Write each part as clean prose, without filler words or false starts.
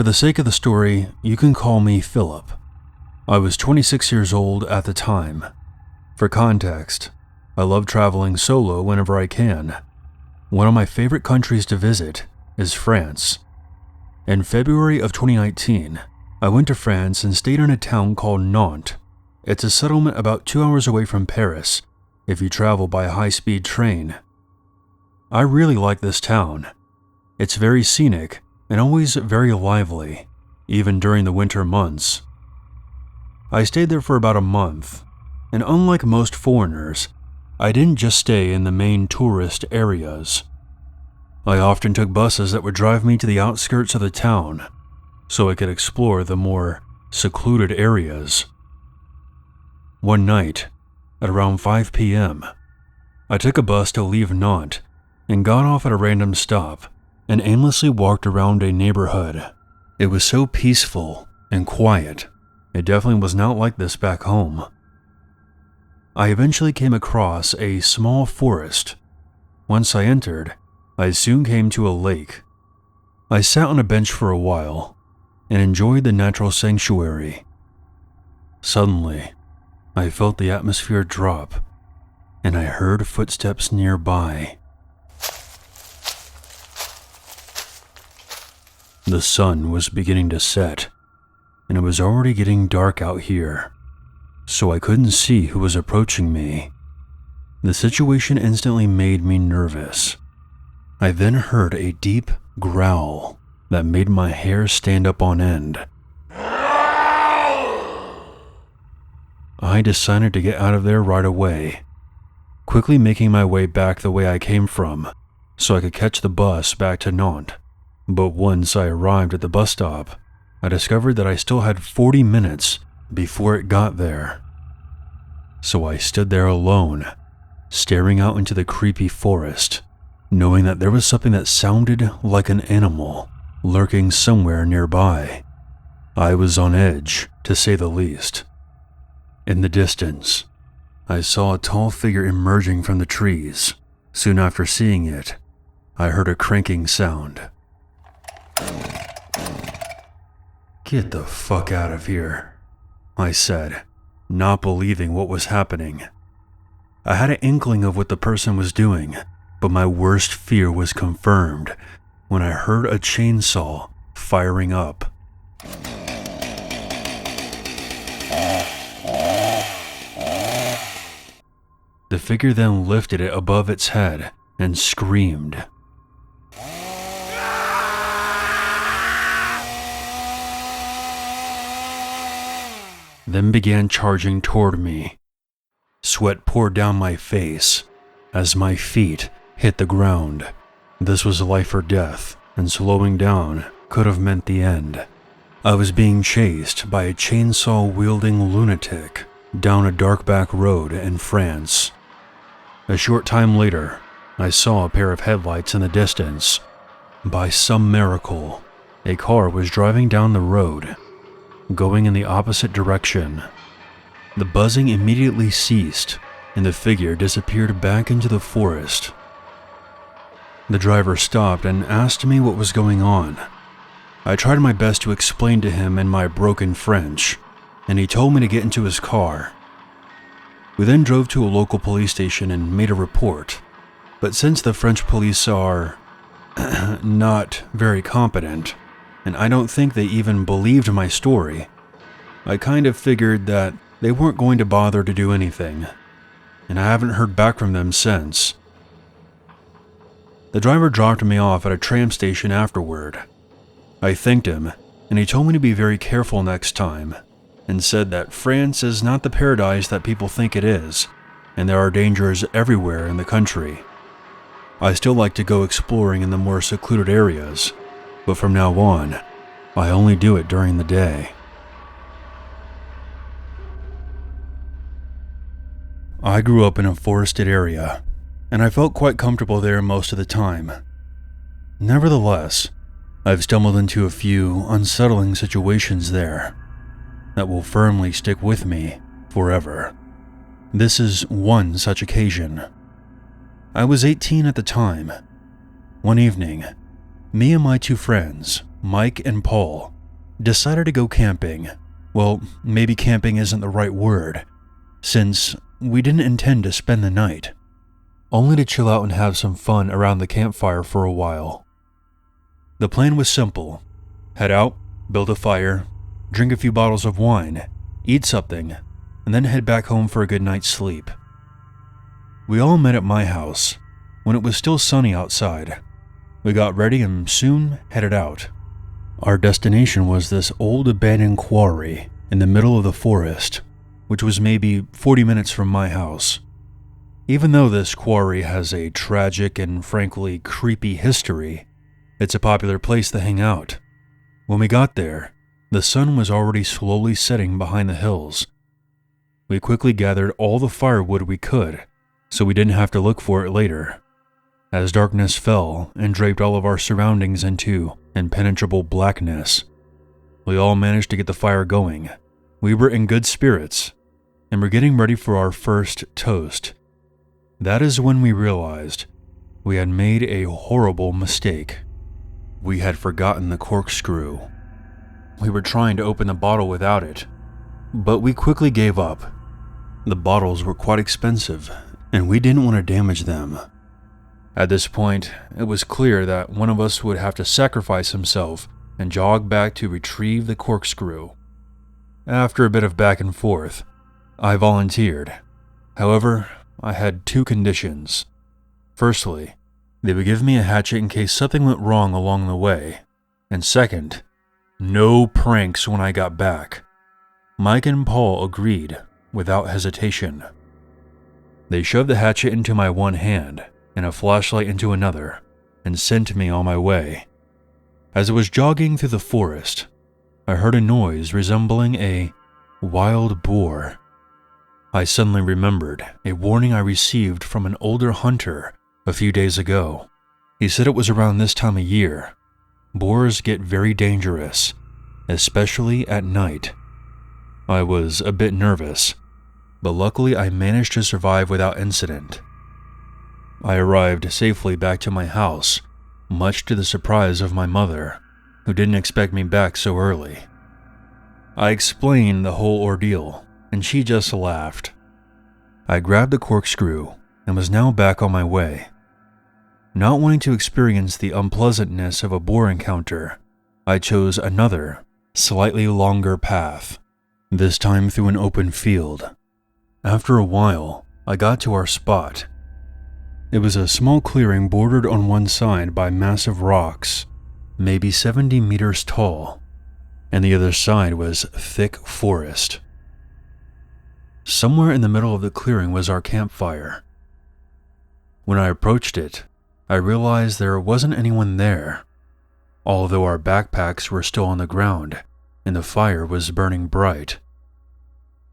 For the sake of the story, you can call me Philip. I was 26 years old at the time. For context, I love traveling solo whenever I can. One of my favorite countries to visit is France. In February of 2019, I went to France and stayed in a town called Nantes. It's a settlement about 2 hours away from Paris if you travel by a high-speed train. I really like this town. It's very scenic and always very lively, even during the winter months. I stayed there for about a month, and unlike most foreigners, I didn't just stay in the main tourist areas. I often took buses that would drive me to the outskirts of the town, so I could explore the more secluded areas. One night, at around 5 p.m., I took a bus to leave Nantes and got off at a random stop and aimlessly walked around a neighborhood. It was so peaceful and quiet. It definitely was not like this back home. I eventually came across a small forest. Once I entered, I soon came to a lake. I sat on a bench for a while and enjoyed the natural sanctuary. Suddenly, I felt the atmosphere drop, and I heard footsteps nearby. The sun was beginning to set, and it was already getting dark out here, so I couldn't see who was approaching me. The situation instantly made me nervous. I then heard a deep growl that made my hair stand up on end. I decided to get out of there right away, quickly making my way back the way I came from so I could catch the bus back to Nantes. But once I arrived at the bus stop, I discovered that I still had 40 minutes before it got there. So I stood there alone, staring out into the creepy forest, knowing that there was something that sounded like an animal lurking somewhere nearby. I was on edge, to say the least. In the distance, I saw a tall figure emerging from the trees. Soon after seeing it, I heard a cranking sound. "Get the fuck out of here," I said, not believing what was happening. I had an inkling of what the person was doing, but my worst fear was confirmed when I heard a chainsaw firing up. The figure then lifted it above its head and screamed. Then began charging toward me. Sweat poured down my face as my feet hit the ground. This was life or death, and slowing down could have meant the end. I was being chased by a chainsaw-wielding lunatic down a dark back road in France. A short time later, I saw a pair of headlights in the distance. By some miracle, a car was driving down the road, going in the opposite direction. The buzzing immediately ceased, and the figure disappeared back into the forest. The driver stopped and asked me what was going on. I tried my best to explain to him in my broken French, and he told me to get into his car. We then drove to a local police station and made a report, but since the French police are not very competent, and I don't think they even believed my story, I kind of figured that they weren't going to bother to do anything, and I haven't heard back from them since. The driver dropped me off at a tram station afterward. I thanked him, and he told me to be very careful next time, and said that France is not the paradise that people think it is, and there are dangers everywhere in the country. I still like to go exploring in the more secluded areas, but from now on, I only do it during the day. I grew up in a forested area, and I felt quite comfortable there most of the time. Nevertheless, I've stumbled into a few unsettling situations there that will firmly stick with me forever. This is one such occasion. I was 18 at the time. One evening, me and my two friends Mike and Paul, decided to go camping. Well, maybe camping isn't the right word, since we didn't intend to spend the night, only to chill out and have some fun around the campfire for a while. The plan was simple: head out, build a fire, drink a few bottles of wine, eat something, and then head back home for a good night's sleep. We all met at my house when it was still sunny outside. We got ready and soon headed out. Our destination was this old abandoned quarry in the middle of the forest, which was maybe 40 minutes from my house. Even though this quarry has a tragic and frankly creepy history, it's a popular place to hang out. When we got there, the sun was already slowly setting behind the hills. We quickly gathered all the firewood we could, so we didn't have to look for it later. As darkness fell and draped all of our surroundings into impenetrable blackness, we all managed to get the fire going. We were in good spirits, and were getting ready for our first toast. That is when we realized we had made a horrible mistake. We had forgotten the corkscrew. We were trying to open the bottle without it, but we quickly gave up. The bottles were quite expensive, and we didn't want to damage them. At this point, it was clear that one of us would have to sacrifice himself and jog back to retrieve the corkscrew. After a bit of back and forth, I volunteered. However, I had two conditions. Firstly, they would give me a hatchet in case something went wrong along the way. And second, no pranks when I got back. Mike and Paul agreed without hesitation. They shoved the hatchet into my one hand and a flashlight into another, and sent me on my way. As I was jogging through the forest, I heard a noise resembling a wild boar. I suddenly remembered a warning I received from an older hunter a few days ago. He said it was around this time of year. Boars get very dangerous, especially at night. I was a bit nervous, but luckily I managed to survive without incident. I arrived safely back to my house, much to the surprise of my mother, who didn't expect me back so early. I explained the whole ordeal, and she just laughed. I grabbed the corkscrew and was now back on my way. Not wanting to experience the unpleasantness of a boar encounter, I chose another, slightly longer path, this time through an open field. After a while, I got to our spot. It was a small clearing bordered on one side by massive rocks, maybe 70 meters tall, and the other side was thick forest. Somewhere in the middle of the clearing was our campfire. When I approached it, I realized there wasn't anyone there, although our backpacks were still on the ground and the fire was burning bright.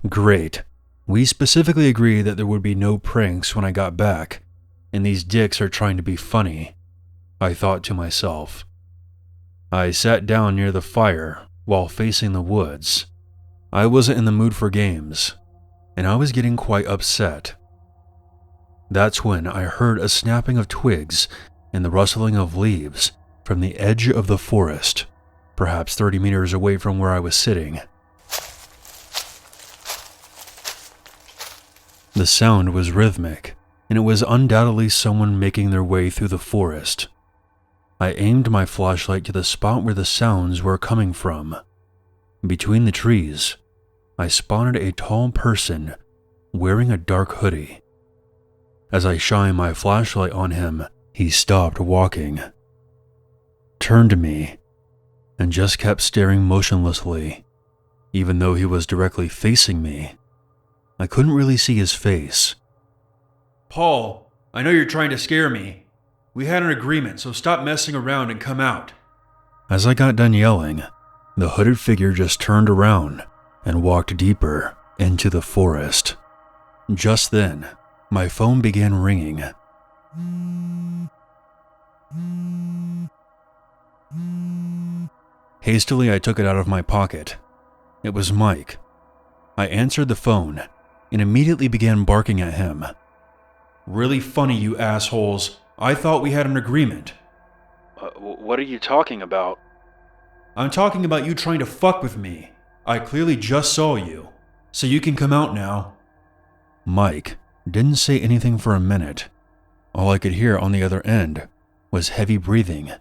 Great. We specifically agreed that there would be no pranks when I got back, and these dicks are trying to be funny, I thought to myself. I sat down near the fire while facing the woods. I wasn't in the mood for games, and I was getting quite upset. That's when I heard a snapping of twigs and the rustling of leaves from the edge of the forest, perhaps 30 meters away from where I was sitting. The sound was rhythmic, and it was undoubtedly someone making their way through the forest. I aimed my flashlight to the spot where the sounds were coming from. Between the trees, I spotted a tall person wearing a dark hoodie. As I shined my flashlight on him, he stopped walking, turned to me, and just kept staring motionlessly, even though he was directly facing me. I couldn't really see his face. "Paul, I know you're trying to scare me. We had an agreement, so stop messing around and come out." As I got done yelling, the hooded figure just turned around and walked deeper into the forest. Just then, my phone began ringing. Hastily, I took it out of my pocket. It was Mike. I answered the phone and immediately began barking at him. "Really funny, you assholes. I thought we had an agreement." What are you talking about?" I'm talking about you trying to fuck with me. I clearly just saw you, so you can come out now. Mike didn't say anything for a minute. All I could hear on the other end was heavy breathing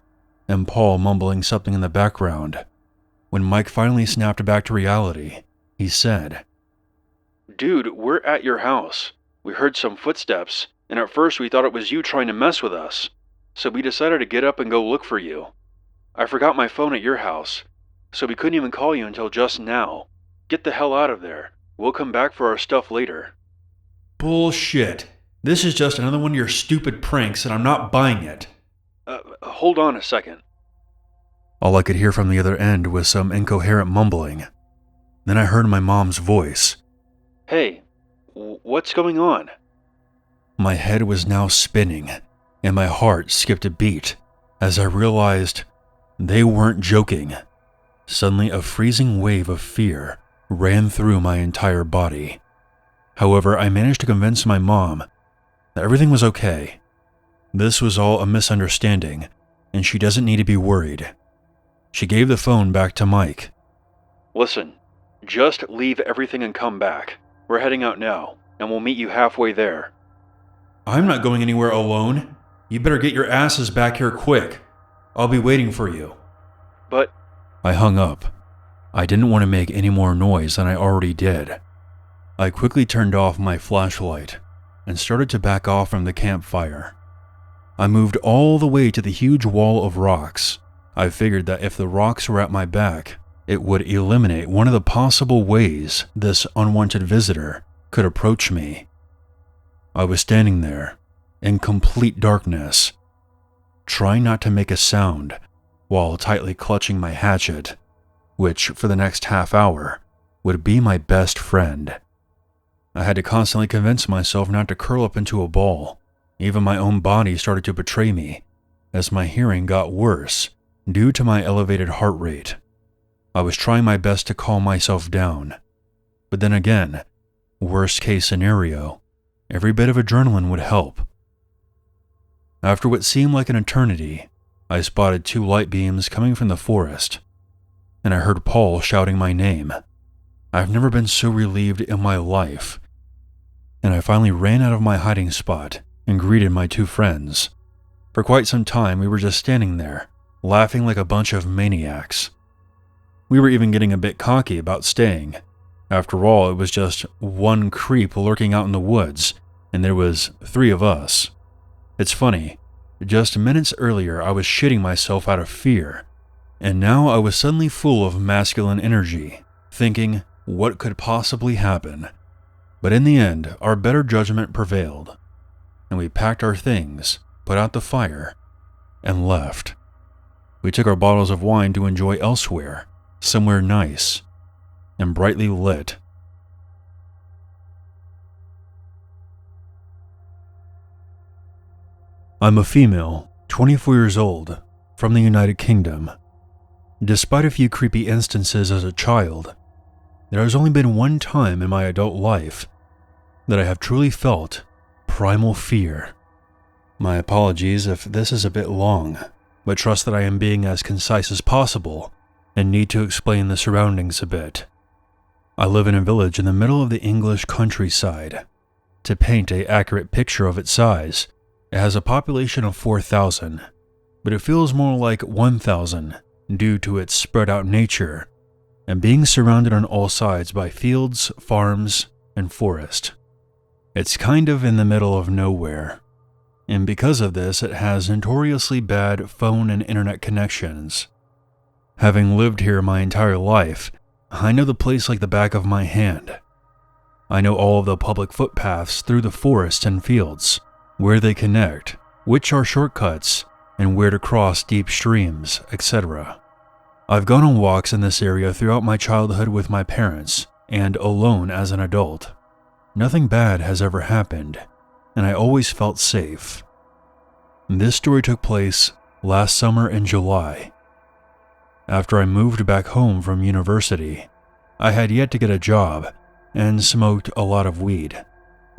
and Paul mumbling something in the background. When Mike finally snapped back to reality, he said, "Dude, we're at your house. We heard some footsteps, and at first we thought it was you trying to mess with us, so we decided to get up and go look for you. I forgot my phone at your house, so we couldn't even call you until just now. Get the hell out of there. We'll come back for our stuff later." Bullshit. This is just another one of your stupid pranks, and I'm not buying it. Hold on a second. All I could hear from the other end was some incoherent mumbling. Then I heard my mom's voice. "Hey, what's going on?" My head was now spinning, and my heart skipped a beat as I realized they weren't joking. Suddenly, a freezing wave of fear ran through my entire body. However, I managed to convince my mom that everything was okay. This was all a misunderstanding, and she doesn't need to be worried. She gave the phone back to Mike. "Listen, just leave everything and come back. We're heading out now, and we'll meet you halfway there." "I'm not going anywhere alone. You better get your asses back here quick. I'll be waiting for you." "But..." I hung up. I didn't want to make any more noise than I already did. I quickly turned off my flashlight and started to back off from the campfire. I moved all the way to the huge wall of rocks. I figured that if the rocks were at my back, it would eliminate one of the possible ways this unwanted visitor could approach me. I was standing there, in complete darkness, trying not to make a sound while tightly clutching my hatchet, which for the next half hour would be my best friend. I had to constantly convince myself not to curl up into a ball. Even my own body started to betray me as my hearing got worse due to my elevated heart rate. I was trying my best to calm myself down, but then again, worst case scenario, every bit of adrenaline would help. After what seemed like an eternity, I spotted 2 light beams coming from the forest, and I heard Paul shouting my name. I've never been so relieved in my life, and I finally ran out of my hiding spot and greeted my 2 friends. For quite some time, we were just standing there, laughing like a bunch of maniacs. We were even getting a bit cocky about staying. After all, it was just one creep lurking out in the woods, and there was 3 of us. It's funny, just minutes earlier I was shitting myself out of fear, and now I was suddenly full of masculine energy, thinking, what could possibly happen? But in the end, our better judgment prevailed, and we packed our things, put out the fire, and left. We took our bottles of wine to enjoy elsewhere, somewhere nice and brightly lit. I'm a female, 24 years old, from the United Kingdom. Despite a few creepy instances as a child, there has only been one time in my adult life that I have truly felt primal fear. My apologies if this is a bit long, but trust that I am being as concise as possible and need to explain the surroundings a bit. I live in a village in the middle of the English countryside. To paint an accurate picture of its size, it has a population of 4,000, but it feels more like 1,000 due to its spread out nature and being surrounded on all sides by fields, farms, and forest. It's kind of in the middle of nowhere, and because of this, it has notoriously bad phone and internet connections. Having lived here my entire life, I know the place like the back of my hand. I know all of the public footpaths through the forests and fields, where they connect, which are shortcuts, and where to cross deep streams, etc. I've gone on walks in this area throughout my childhood with my parents, and alone as an adult. Nothing bad has ever happened, and I always felt safe. This story took place last summer in July. After I moved back home from university, I had yet to get a job and smoked a lot of weed,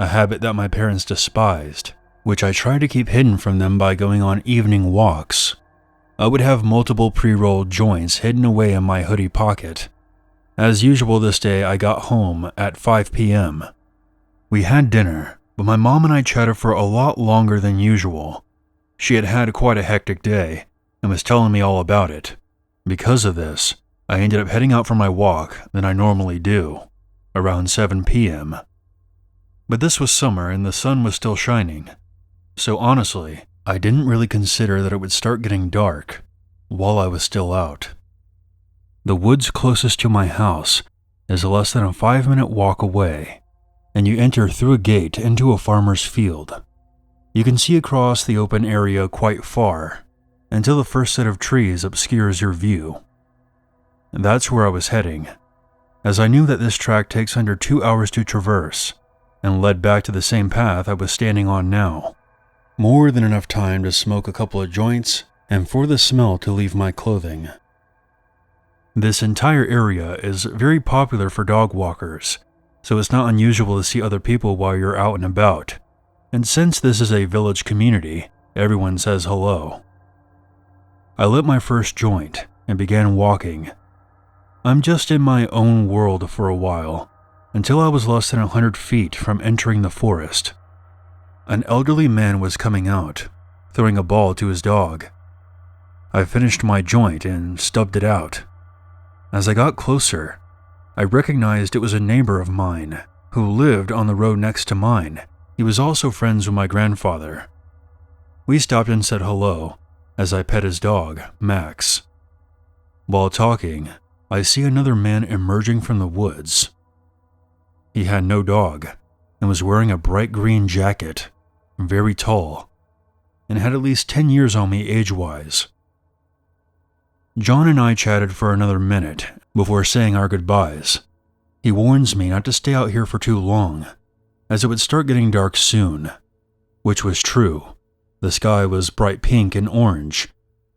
a habit that my parents despised, which I tried to keep hidden from them by going on evening walks. I would have multiple pre-rolled joints hidden away in my hoodie pocket. As usual this day, I got home at 5 p.m. We had dinner, but my mom and I chatted for a lot longer than usual. She had had quite a hectic day and was telling me all about it. Because of this, I ended up heading out for my walk than I normally do, around 7 p.m. But this was summer and the sun was still shining, so honestly, I didn't really consider that it would start getting dark while I was still out. The woods closest to my house is less than a 5-minute walk away, and you enter through a gate into a farmer's field. You can see across the open area quite far, until the first set of trees obscures your view. That's where I was heading, as I knew that this track takes under 2 hours to traverse, and led back to the same path I was standing on now. More than enough time to smoke a couple of joints, and for the smell to leave my clothing. This entire area is very popular for dog walkers, so it's not unusual to see other people while you're out and about. And since this is a village community, everyone says hello. I lit my first joint and began walking. I'm just in my own world for a while, until I was less than 100 feet from entering the forest. An elderly man was coming out, throwing a ball to his dog. I finished my joint and stubbed it out. As I got closer, I recognized it was a neighbor of mine who lived on the road next to mine. He was also friends with my grandfather. We stopped and said hello as I pet his dog, Max. While talking, I see another man emerging from the woods. He had no dog and was wearing a bright green jacket, very tall, and had at least 10 years on me age-wise. John and I chatted for another minute before saying our goodbyes. He warns me not to stay out here for too long, as it would start getting dark soon, which was true. The sky was bright pink and orange,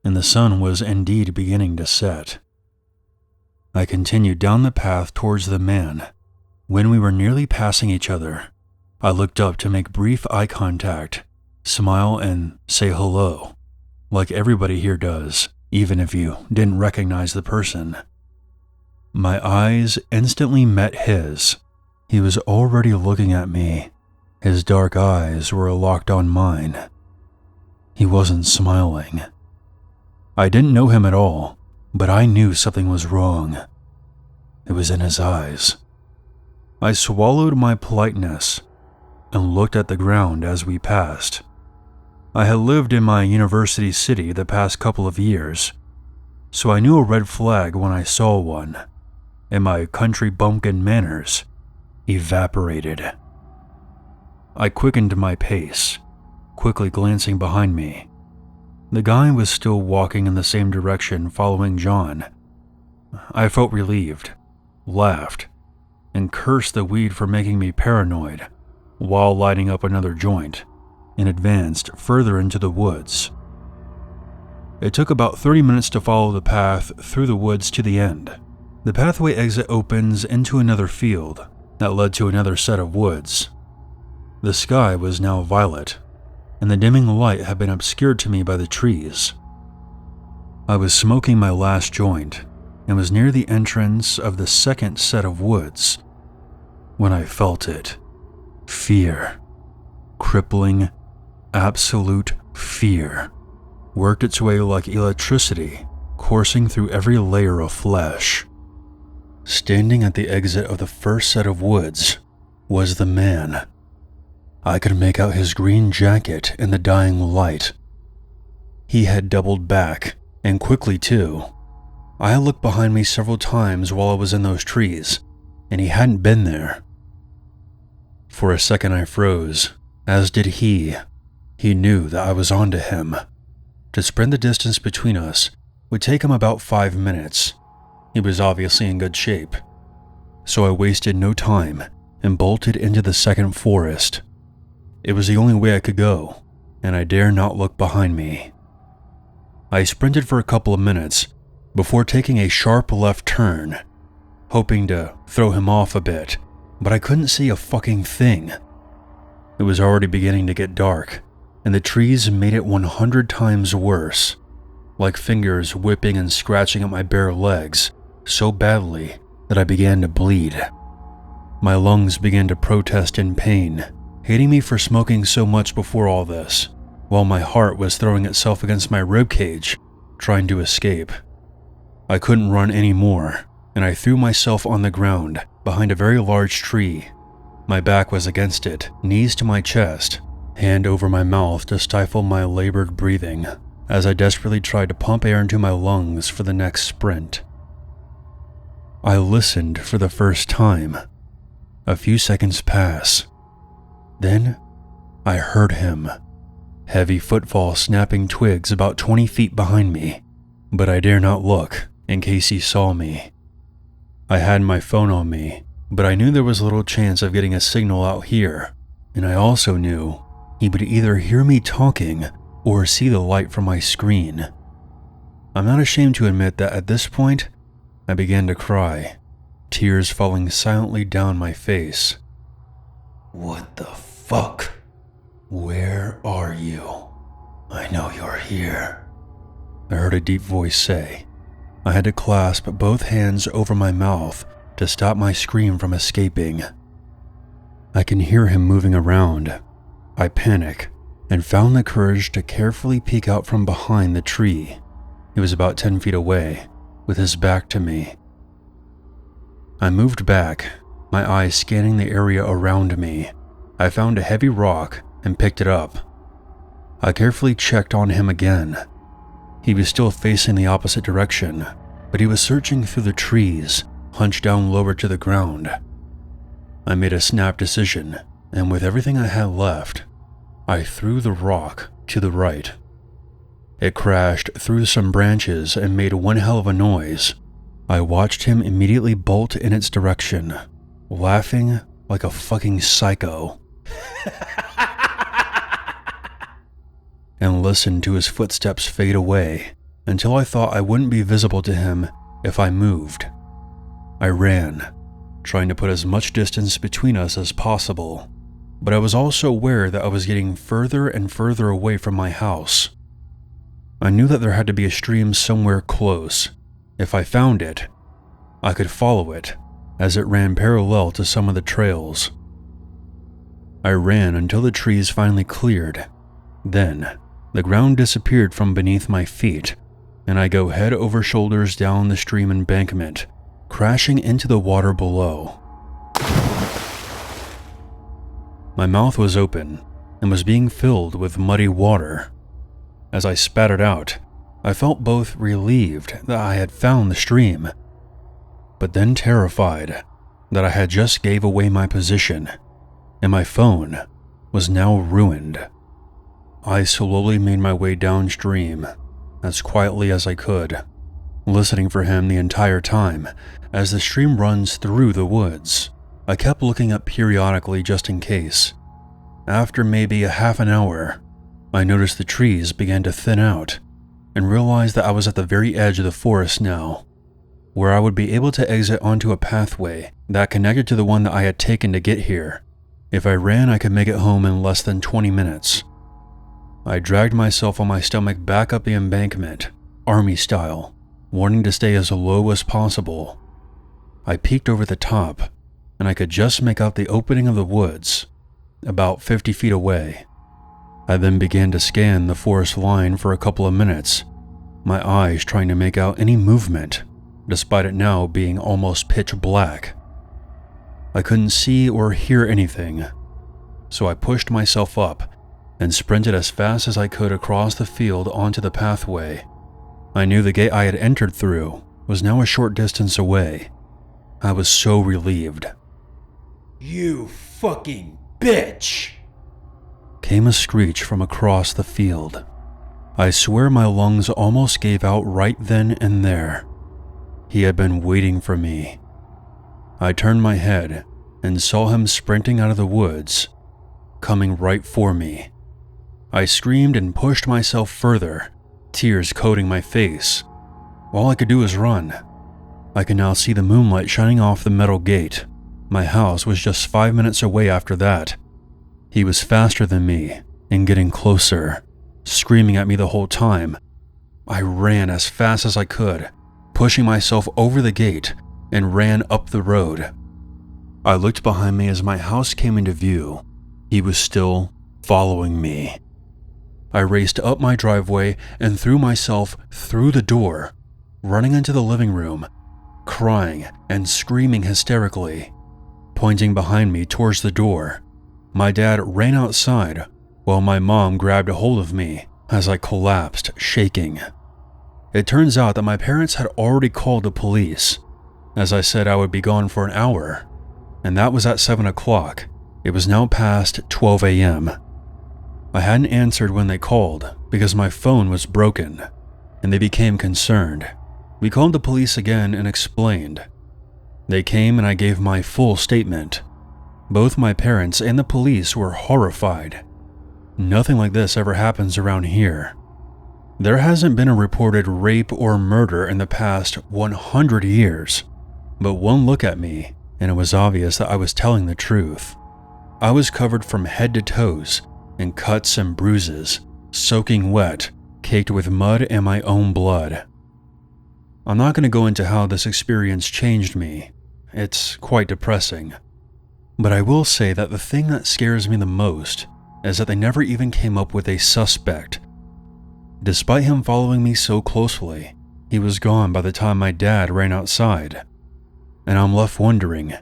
and the sun was indeed beginning to set. I continued down the path towards the man. When we were nearly passing each other, I looked up to make brief eye contact, smile, and say hello, like everybody here does, even if you didn't recognize the person. My eyes instantly met his. He was already looking at me. His dark eyes were locked on mine. He wasn't smiling. I didn't know him at all, but I knew something was wrong. It was in his eyes. I swallowed my politeness and looked at the ground as we passed. I had lived in my university city the past couple of years, so I knew a red flag when I saw one, and my country bumpkin manners evaporated. I quickened my pace, quickly glancing behind me. The guy was still walking in the same direction following John. I felt relieved, laughed, and cursed the weed for making me paranoid while lighting up another joint, and advanced further into the woods. It took about 30 minutes to follow the path through the woods to the end. The pathway exit opens into another field that led to another set of woods. The sky was now violet, and the dimming light had been obscured to me by the trees. I was smoking my last joint and was near the entrance of the second set of woods when I felt it. Fear. Crippling, absolute fear worked its way like electricity coursing through every layer of flesh. Standing at the exit of the first set of woods was the man. I could make out his green jacket in the dying light. He had doubled back, and quickly too. I looked behind me several times while I was in those trees, and he hadn't been there. For a second I froze, as did he. He knew that I was onto him. To sprint the distance between us would take him about 5 minutes. He was obviously in good shape. So I wasted no time and bolted into the second forest. It was the only way I could go, and I dare not look behind me. I sprinted for a couple of minutes before taking a sharp left turn, hoping to throw him off a bit, but I couldn't see a fucking thing. It was already beginning to get dark, and the trees made it 100 times worse. like fingers whipping and scratching at my bare legs so badly that I began to bleed. My lungs began to protest in pain, hating me for smoking so much before all this, while my heart was throwing itself against my ribcage, trying to escape. I couldn't run anymore, and I threw myself on the ground behind a very large tree. My back was against it, knees to my chest, hand over my mouth to stifle my labored breathing as I desperately tried to pump air into my lungs for the next sprint. I listened for the first time. A few seconds pass. Then I heard him. Heavy footfall snapping twigs about 20 feet behind me, but I dare not look in case he saw me. I had my phone on me, but I knew there was little chance of getting a signal out here, and I also knew he would either hear me talking or see the light from my screen. I'm not ashamed to admit that at this point, I began to cry, tears falling silently down my face. "What the fuck? Where are you? I know you're here," I heard a deep voice say. I had to clasp both hands over my mouth to stop my scream from escaping. I can hear him moving around. I panic and found the courage to carefully peek out from behind the tree. He was about 10 feet away, with his back to me. I moved back, my eyes scanning the area around me. I found a heavy rock and picked it up. I carefully checked on him again. He was still facing the opposite direction, but he was searching through the trees, hunched down lower to the ground. I made a snap decision, and with everything I had left, I threw the rock to the right. It crashed through some branches and made one hell of a noise. I watched him immediately bolt in its direction, laughing like a fucking psycho, and listened to his footsteps fade away until I thought I wouldn't be visible to him if I moved. I ran, trying to put as much distance between us as possible, but I was also aware that I was getting further and further away from my house. I knew that there had to be a stream somewhere close. If I found it, I could follow it, as it ran parallel to some of the trails. I ran until the trees finally cleared. Then, the ground disappeared from beneath my feet, and I go head over shoulders down the stream embankment, crashing into the water below. My mouth was open and was being filled with muddy water. As I spat it out, I felt both relieved that I had found the stream, but then terrified that I had just gave away my position, and my phone was now ruined. I slowly made my way downstream, as quietly as I could, listening for him the entire time as the stream runs through the woods. I kept looking up periodically just in case. After maybe a half an hour, I noticed the trees began to thin out and realized that I was at the very edge of the forest now, where I would be able to exit onto a pathway that connected to the one that I had taken to get here. If I ran, I could make it home in less than 20 minutes. I dragged myself on my stomach back up the embankment, army style, wanting to stay as low as possible. I peeked over the top, and I could just make out the opening of the woods, about 50 feet away. I then began to scan the forest line for a couple of minutes, my eyes trying to make out any movement, despite it now being almost pitch black. I couldn't see or hear anything, so I pushed myself up and sprinted as fast as I could across the field onto the pathway. I knew the gate I had entered through was now a short distance away. I was so relieved. "You fucking bitch!" came a screech from across the field. I swear my lungs almost gave out right then and there. He had been waiting for me. I turned my head and saw him sprinting out of the woods, coming right for me. I screamed and pushed myself further, tears coating my face. All I could do was run. I could now see the moonlight shining off the metal gate. My house was just 5 minutes away after that. He was faster than me and getting closer, screaming at me the whole time. I ran as fast as I could, pushing myself over the gate, and ran up the road. I looked behind me as my house came into view. He was still following me. I raced up my driveway and threw myself through the door, running into the living room, crying and screaming hysterically. Pointing behind me towards the door, my dad ran outside while my mom grabbed a hold of me as I collapsed, shaking. It turns out that my parents had already called the police, as I said I would be gone for an hour, and that was at 7 o'clock. It was now past 12 a.m. I hadn't answered when they called because my phone was broken, and they became concerned. We called the police again and explained. They came and I gave my full statement. Both my parents and the police were horrified. Nothing like this ever happens around here. There hasn't been a reported rape or murder in the past 100 years, but one look at me and it was obvious that I was telling the truth. I was covered from head to toes in cuts and bruises, soaking wet, caked with mud and my own blood. I'm not going to go into how this experience changed me. It's quite depressing. But I will say that the thing that scares me the most is that they never even came up with a suspect. Despite him following me so closely, he was gone by the time my dad ran outside. And I'm left wondering,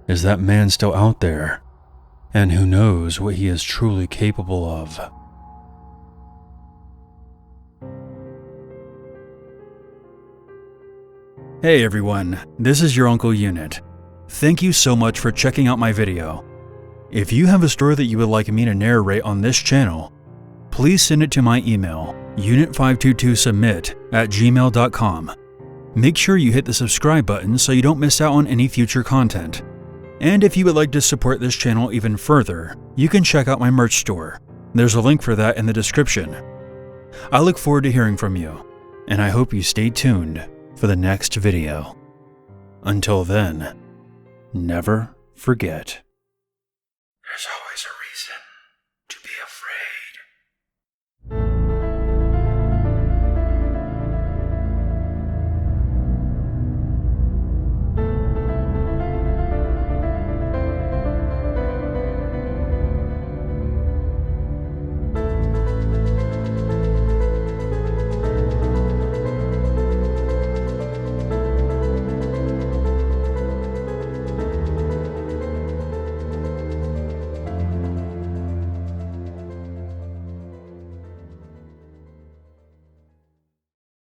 is that man still out there? And who knows what he is truly capable of? Hey everyone, this is your Uncle Unit. Thank you so much for checking out my video. If you have a story that you would like me to narrate on this channel, please send it to my email, unit522submit@gmail.com. Make sure you hit the subscribe button so you don't miss out on any future content. And if you would like to support this channel even further, you can check out my merch store. There's a link for that in the description. I look forward to hearing from you, and I hope you stay tuned for the next video. Until then, never forget. There's